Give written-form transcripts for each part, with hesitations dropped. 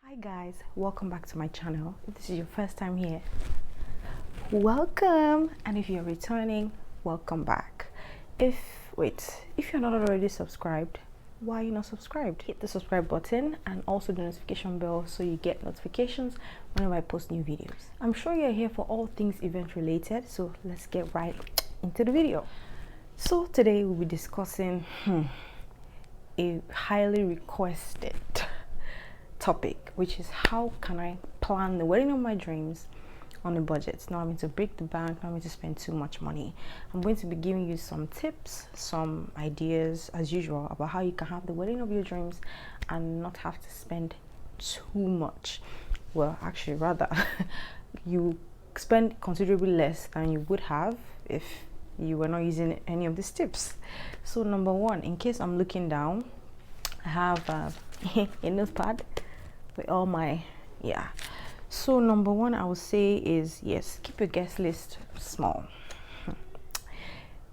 Hi guys, welcome back to my channel. If this is your first time here, welcome, and if you're returning, welcome back. If you're not already subscribed, why are you not subscribed? Hit the subscribe button and also the notification bell so you get notifications whenever I post new videos. I'm sure you're here for all things event related, so let's get right into the video. So today we'll be discussing a highly requested topic, which is how can I plan the wedding of my dreams on a budget. Not having to break the bank, not having to spend too much money. I'm going to be giving you some tips, some ideas as usual about how you can have the wedding of your dreams and not have to spend too much. Well, actually rather you spend considerably less than you would have if you were not using any of these tips. So number one, in case I'm looking down, I have a notepad with all my so number one I would say is, yes, keep your guest list small.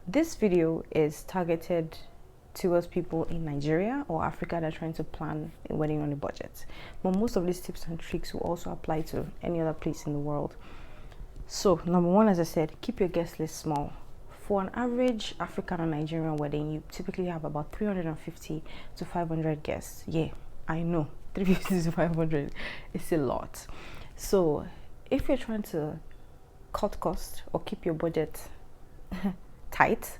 This video is targeted towards people in Nigeria or Africa that are trying to plan a wedding on a budget, but most of these tips and tricks will also apply to any other place in the world. So number one, as I said, keep your guest list small. For an average African or Nigerian wedding, you typically have about 350 to 500 guests. Yeah, I know 350 to 500 is a lot. So if you're trying to cut costs or keep your budget tight,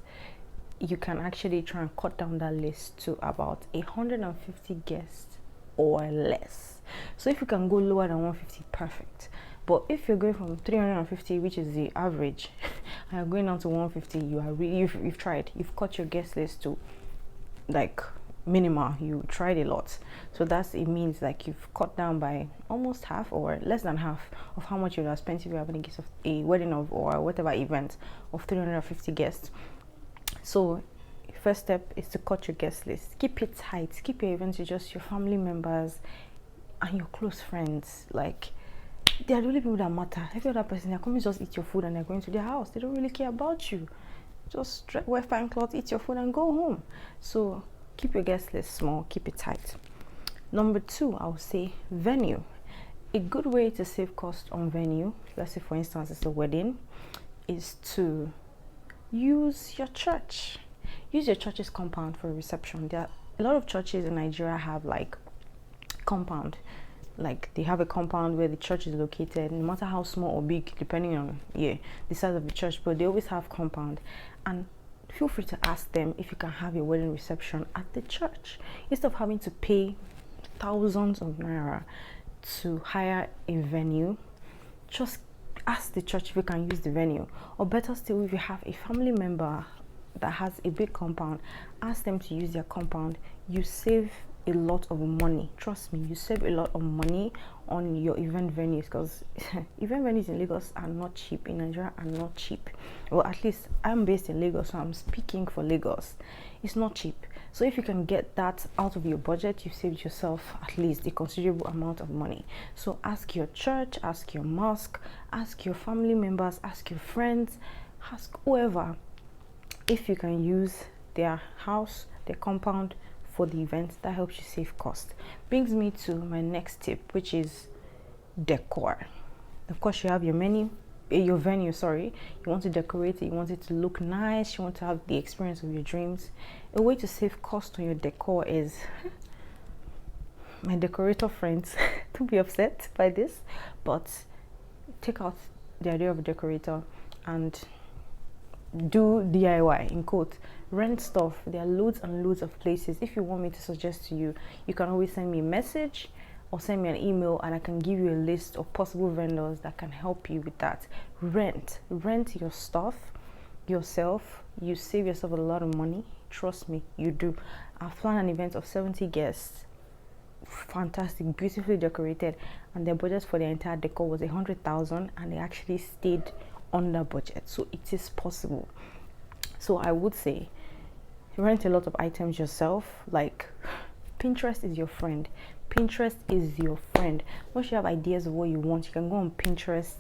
you can actually try and cut down that list to about 150 guests or less. So if you can go lower than 150, perfect. But if you're going from 350, which is the average, and you're going down to 150, you are really you've tried, you've cut your guest list to like minimal, you tried a lot. So it means like you've cut down by almost half or less than half of how much you would have spent if you have a wedding of or whatever event of 350 guests. So first step is to cut your guest list. Keep it tight. Keep your events to just your family members and your close friends. Like, they are the only people that matter. Every other person, they're coming to just eat your food and they're going to their house. They don't really care about you. Just wear fine clothes, eat your food and go home. So keep your guest list small, keep it tight. Number two, I would say venue. A good way to save cost on venue, let's say for instance it's a wedding, is to use your church. Use your church's compound for a reception. There are a lot of churches in Nigeria have like compound. Like they have a compound where the church is located, no matter how small or big, depending on the size of the church, but they always have compound. And feel free to ask them if you can have your wedding reception at the church instead of having to pay thousands of naira to hire a venue. Just ask the church if you can use the venue, or better still, if you have a family member that has a big compound, ask them to use their compound. You save a lot of money. Trust me, you save a lot of money on your event venues, because event venues in Lagos are not cheap. In Nigeria are not cheap. Well, at least I'm based in Lagos, so I'm speaking for Lagos. It's not cheap. So if you can get that out of your budget, you've saved yourself at least a considerable amount of money. So ask your church, ask your mosque, ask your family members, ask your friends, ask whoever if you can use their house, their compound for the event. That helps you save cost. Brings me to my next tip, which is decor. Of course, you have your venue, you want to decorate it, you want it to look nice, you want to have the experience of your dreams. A way to save cost on your decor is my decorator friends don't be upset by this, but take out the idea of a decorator and do DIY, in quote. Rent stuff. There are loads and loads of places. If you want me to suggest to you, you can always send me a message or send me an email and I can give you a list of possible vendors that can help you with that. Rent your stuff yourself. You save yourself a lot of money. Trust me, you do. I've planned an event of 70 guests, fantastic, beautifully decorated, and their budget for the entire decor was 100,000 and they actually stayed under budget. So it is possible. So I would say rent a lot of items yourself. Like, Pinterest is your friend. Pinterest is your friend. Once you have ideas of what you want, you can go on Pinterest,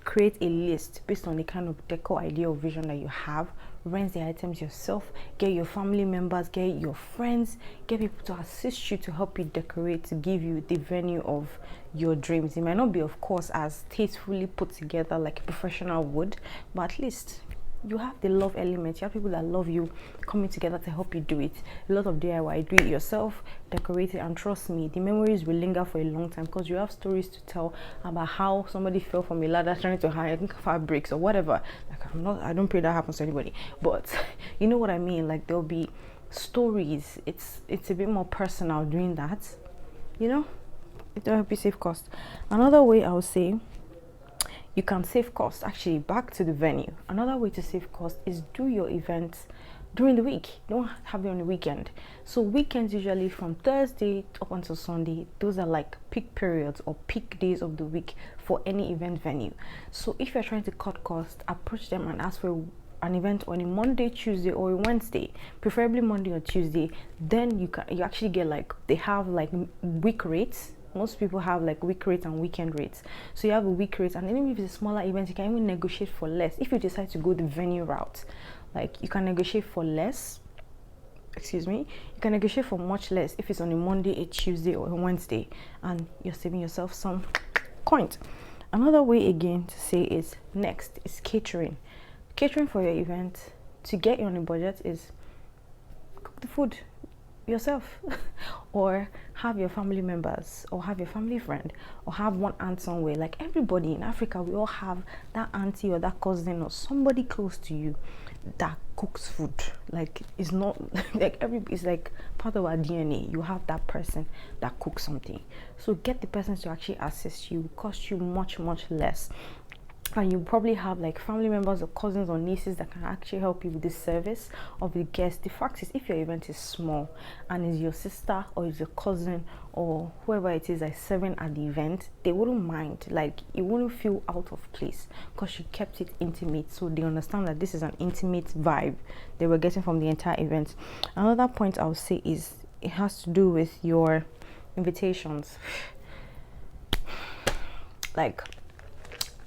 create a list based on the kind of decor idea or vision that you have, rent the items yourself, get your family members, get your friends, get people to assist you to help you decorate, to give you the venue of your dreams. It might not be, of course, as tastefully put together like a professional would, but at least you have the love element. You have people that love you coming together to help you do it. A lot of DIY, do it yourself, decorate it, and trust me, the memories will linger for a long time because you have stories to tell about how somebody fell from a ladder trying to hide fabrics or whatever. Like, I don't pray that happens to anybody, but you know what I mean. Like, there'll be stories. It's a bit more personal doing that, you know. It'll help you save cost. Another way I would say you can save cost, actually, back to the venue, another way to save cost is do your events during the week. Don't have it on the weekend. So weekends, usually from Thursday up until Sunday, those are like peak periods or peak days of the week for any event venue. So if you're trying to cut cost, approach them and ask for an event on a Monday, Tuesday, or a Wednesday, preferably Monday or Tuesday. Then you actually get, like, they have like week rates. Most people have like week rates and weekend rates. So you have a week rate, and even if it's a smaller event, you can even negotiate for less. If you decide to go the venue route, like, you can negotiate for less. You can negotiate for much less if it's on a Monday, a Tuesday, or a Wednesday, and you're saving yourself some coins. Another way again to say is next is catering. Catering for your event to get you on a budget is cook the food yourself or have your family members, or have your family friend, or have one aunt somewhere. Like, everybody in Africa, we all have that auntie or that cousin or somebody close to you that cooks food. Like, it's not like it's like part of our DNA. You have that person that cooks something, so get the person to actually assist you. It costs you much less. And you probably have like family members or cousins or nieces that can actually help you with the service of the guests. The fact is, if your event is small and is your sister or is your cousin or whoever it is that's serving at the event, they wouldn't mind. Like, it wouldn't feel out of place because you kept it intimate. So they understand that this is an intimate vibe they were getting from the entire event. Another point I would say is it has to do with your invitations. Like,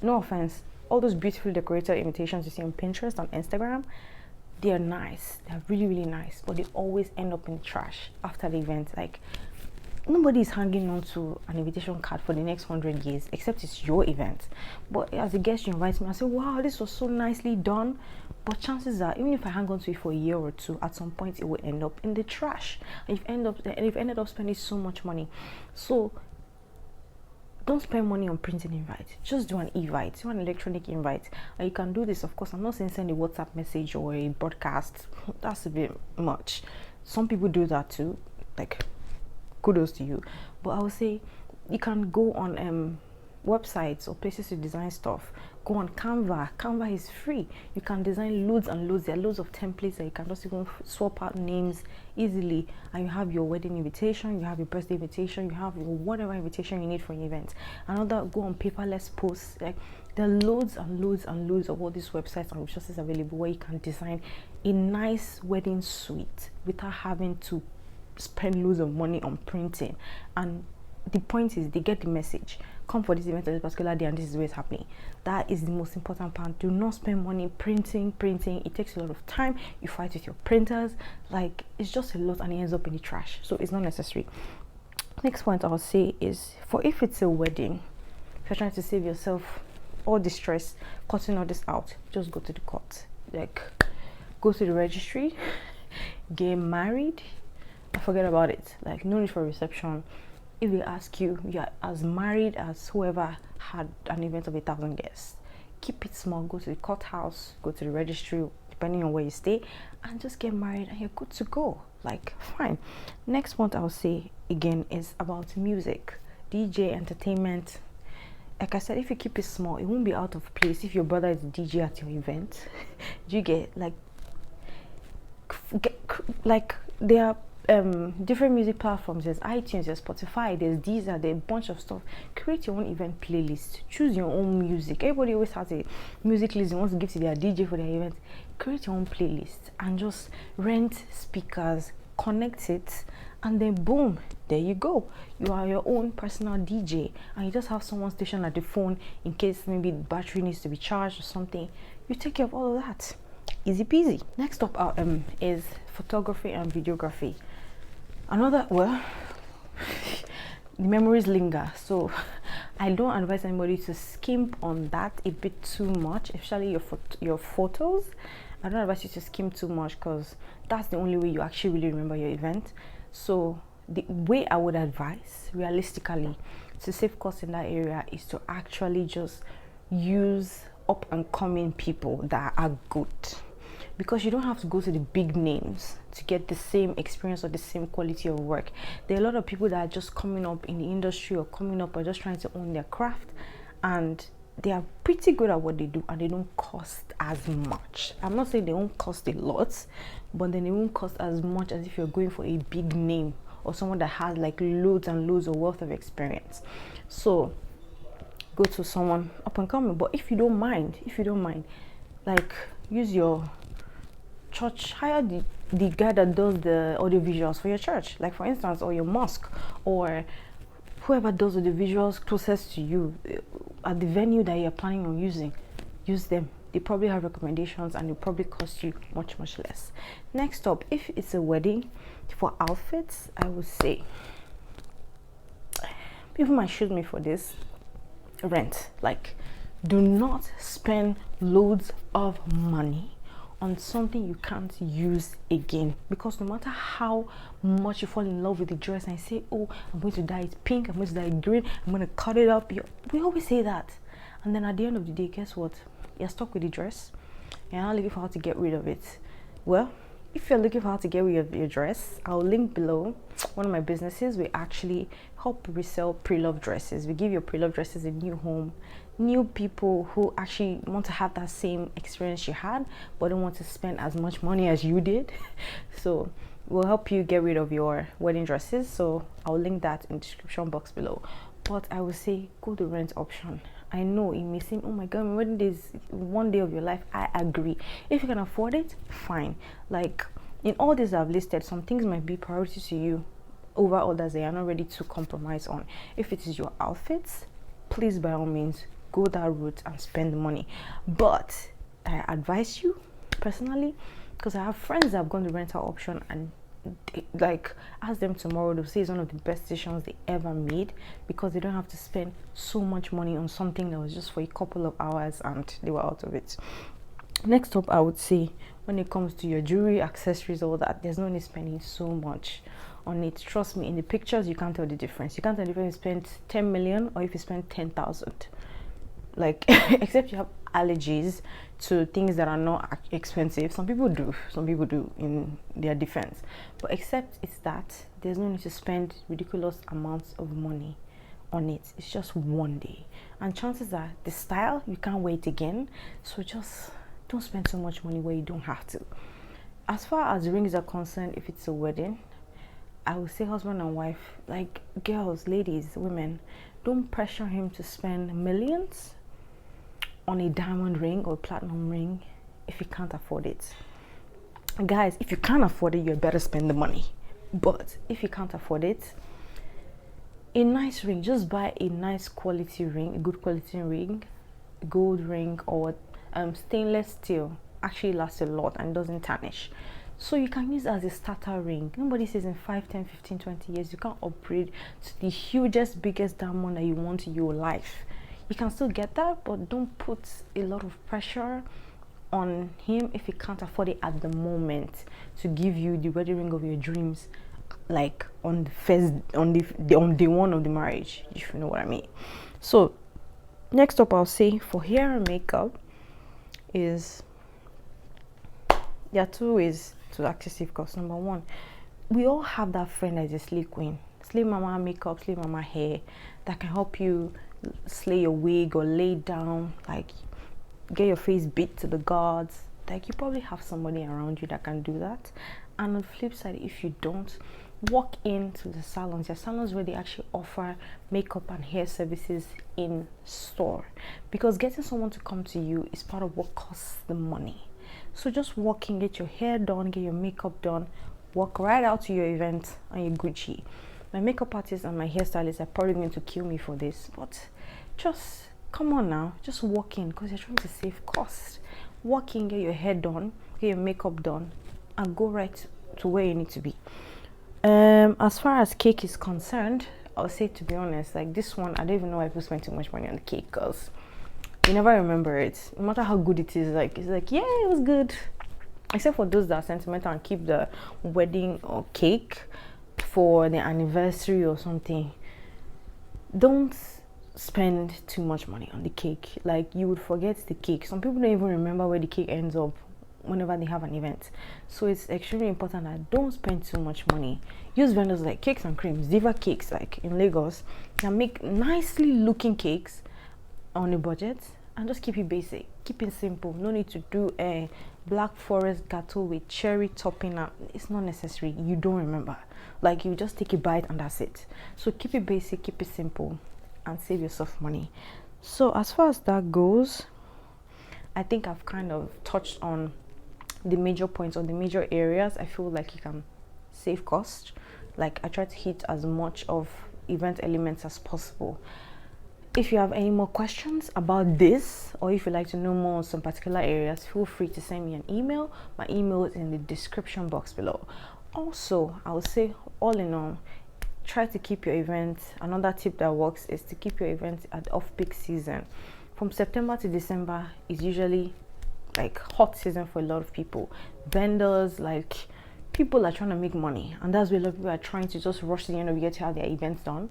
no offense, all those beautiful decorated invitations you see on Pinterest, on Instagram, they're nice. They're really nice, but they always end up in the trash after the event. Like, nobody is hanging on to an invitation card for the next 100 years, except it's your event. But as a guest, you invite me and say, wow, this was so nicely done. But chances are, even if I hang on to it for a year or two, at some point it will end up in the trash. And you've ended up spending so much money. So don't spend money on printing invites. Just do an invite, do an electronic invite. And you can do this, of course. I'm not saying send a WhatsApp message or a broadcast. That's a bit much. Some people do that too. Like, kudos to you. But I would say you can go on websites or places to design stuff. Go on Canva. Canva is free. You can design loads and loads. There are loads of templates that you can just even swap out names easily, and you have your wedding invitation, you have your birthday invitation, you have whatever invitation you need for an event. Another, go on paperless posts. Like, there are loads and loads of all these websites and resources available where you can design a nice wedding suite without having to spend loads of money on printing. And the point is, they get the message. Come for this event on this particular day, and this is where it's happening. That is the most important part. Do not spend money printing. It takes a lot of time. You fight with your printers. Like, it's just a lot, and it ends up in the trash. So it's not necessary. Next point I'll say is, for if it's a wedding, if you're trying to save yourself all the stress cutting all this out, just go to the court. Like, go to the registry, get married, and forget about it. Like, no need for reception. If they ask you, you're as married as whoever had an event of 1,000 guests. Keep it small. Go to the courthouse, go to the registry, depending on where you stay, and just get married, and you're good to go. Like, fine. Next point I'll say again is about music, DJ, entertainment. Like I said, if you keep it small, it won't be out of place. If your brother is a DJ at your event, you get like there are different music platforms. There's iTunes, there's Spotify, there's Deezer, there's a bunch of stuff. Create your own event playlist. Choose your own music. Everybody always has a music list they want to give to their DJ for their event. Create your own playlist and just rent speakers, connect it, and then boom, there you go. You are your own personal DJ, and you just have someone stationed at the phone in case maybe the battery needs to be charged or something. You take care of all of that. Easy peasy. Next up is photography and videography. Another, well, the memories linger, so I don't advise anybody to skimp on that a bit too much, especially your photos. I don't advise you to skim too much, because that's the only way you actually really remember your event. So the way I would advise realistically to save costs in that area is to actually just use up and coming people that are good, because you don't have to go to the big names to get the same experience or the same quality of work. There are a lot of people that are just coming up in the industry or coming up or just trying to own their craft, and they are pretty good at what they do, and they don't cost as much. I'm not saying they won't cost a lot, but then they won't cost as much as if you're going for a big name or someone that has like loads and loads of wealth of experience. So go to someone up and coming. But if you don't mind, like, use your church, hire the guy that does the audio visuals for your church, like for instance, or your mosque, or whoever does the visuals closest to you at the venue that you're planning on using. Use them. They probably have recommendations, and they probably cost you much less. Next up, if it's a wedding, for outfits, I would say, people might shoot me for this, rent. Like, do not spend loads of money on something you can't use again, because no matter how much you fall in love with the dress and say, oh, I'm going to dye it pink, I'm going to dye it green, I'm going to cut it up, we always say that, and then at the end of the day, guess what? You're stuck with the dress. You're not looking for how to get rid of it. Well, if you're looking for how to get rid of your dress, I'll link below one of my businesses. We actually help resell pre-loved dresses. We give your pre-loved dresses a new home, new people who actually want to have that same experience you had, but don't want to spend as much money as you did. So we'll help you get rid of your wedding dresses. So I'll link that in the description box below. But I would say go the rent option. I know it may seem, oh my god, my wedding day is one day of your life. I agree. If you can afford it, fine. Like, in all these I've listed, some things might be priority to you over others that you're not ready to compromise on. If it is your outfits, please, by all means, go that route and spend the money. But I advise you personally, because I have friends that have gone the rental option, and like, ask them tomorrow, they'll say it's one of the best decisions they ever made, because they don't have to spend so much money on something that was just for a couple of hours and they were out of it. Next up, I would say, when it comes to your jewelry, accessories, all that, there's no need spending so much on it. Trust me, in the pictures you can't tell the difference. You can't tell the difference if you spend 10 million or if you spend 10,000. Like, except you have allergies to things that are not expensive. Some people do in their defense, but except it's that, there's no need to spend ridiculous amounts of money on it. It's just one day, and chances are the style you can't wear it again, so just don't spend so much money where you don't have to. As far as rings are concerned, if it's a wedding, I would say husband and wife, like, girls, ladies, women, don't pressure him to spend millions on a diamond ring or platinum ring if you can't afford it. Guys, if you can't afford it, you better spend the money. But if you can't afford it, a nice ring, just buy a nice quality ring, a good quality ring, gold ring, or stainless steel. Actually lasts a lot and doesn't tarnish, so you can use it as a starter ring. Nobody says in 5, 10, 15, 20 years you can't upgrade to the hugest, biggest diamond that you want in your life. You can still get that, but don't put a lot of pressure on him if he can't afford it at the moment to give you the wedding ring of your dreams, like on day one of the marriage, if you know what I mean. So next up, I'll say for hair and makeup is, there are two ways to access it. Because number one, we all have that friend that is a slay queen, slay mama makeup, slay mama hair, that can help you slay your wig or lay down, like get your face beat to the gods. Like, you probably have somebody around you that can do that. And on the flip side, if you don't, walk into the salons. There are salons where they actually offer makeup and hair services in store, because getting someone to come to you is part of what costs the money. So just walk in, get your hair done, get your makeup done, walk right out to your event and your Gucci. My makeup artist and my hairstylist are probably going to kill me for this, but just come on now, just walk in, because you're trying to save cost. Walk in, get your hair done, get your makeup done, and go right to where you need to be. As far as cake is concerned, I'll say, to be honest, like this one, I don't even know why people spend too much money on the cake, because you never remember it. No matter how good it is, like it's like, yeah, it was good. Except for those that are sentimental and keep the wedding or cake for the anniversary or something. Don't spend too much money on the cake. Like, you would forget the cake. Some people don't even remember where the cake ends up whenever they have an event. So it's extremely important that don't spend too much money. Use vendors like Cakes and Creams, Diva Cakes, like in Lagos, can make nicely looking cakes on a budget, and just keep it basic, keep it simple. No need to do a black forest gateau with cherry topping. It's not necessary. You don't remember, like you just take a bite and that's it. So keep it basic, keep it simple, and save yourself money. So as far as that goes, I think I've kind of touched on the major points, on the major areas I feel like you can save cost. Like, I try to hit as much of event elements as possible. If you have any more questions about this, or if you'd like to know more on some particular areas, feel free to send me an email. My email is in the description box below. Also, I would say, all in all, try to keep your events. Another tip that works is to keep your events at off-peak season. From September to December is usually like hot season for a lot of people. Vendors, like, people are trying to make money, and that's where a lot of people are trying to just rush to the end of the year to have their events done.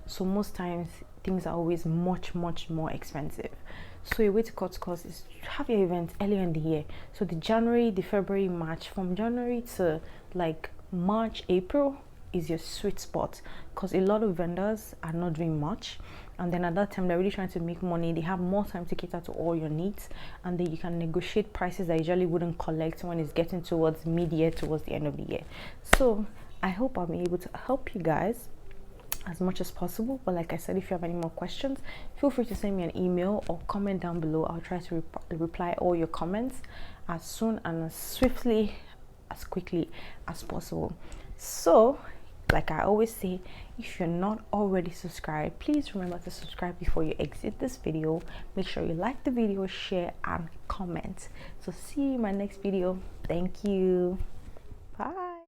So most times things are always much more expensive. So a way to cut costs is to have your events earlier in the year. So the January, the February, March, from January to like March, April is your sweet spot, because a lot of vendors are not doing much, and then at that time they're really trying to make money. They have more time to cater to all your needs, and then you can negotiate prices that you usually wouldn't collect when it's getting towards mid-year, towards the end of the year. So I hope I'll be able to help you guys as much as possible. But like I said, if you have any more questions, feel free to send me an email or comment down below. I'll try to reply all your comments as soon and as swiftly, as quickly as possible. So like I always say, if you're not already subscribed, please remember to subscribe before you exit this video. Make sure you like the video, share, and comment. So see you in my next video. Thank you. Bye.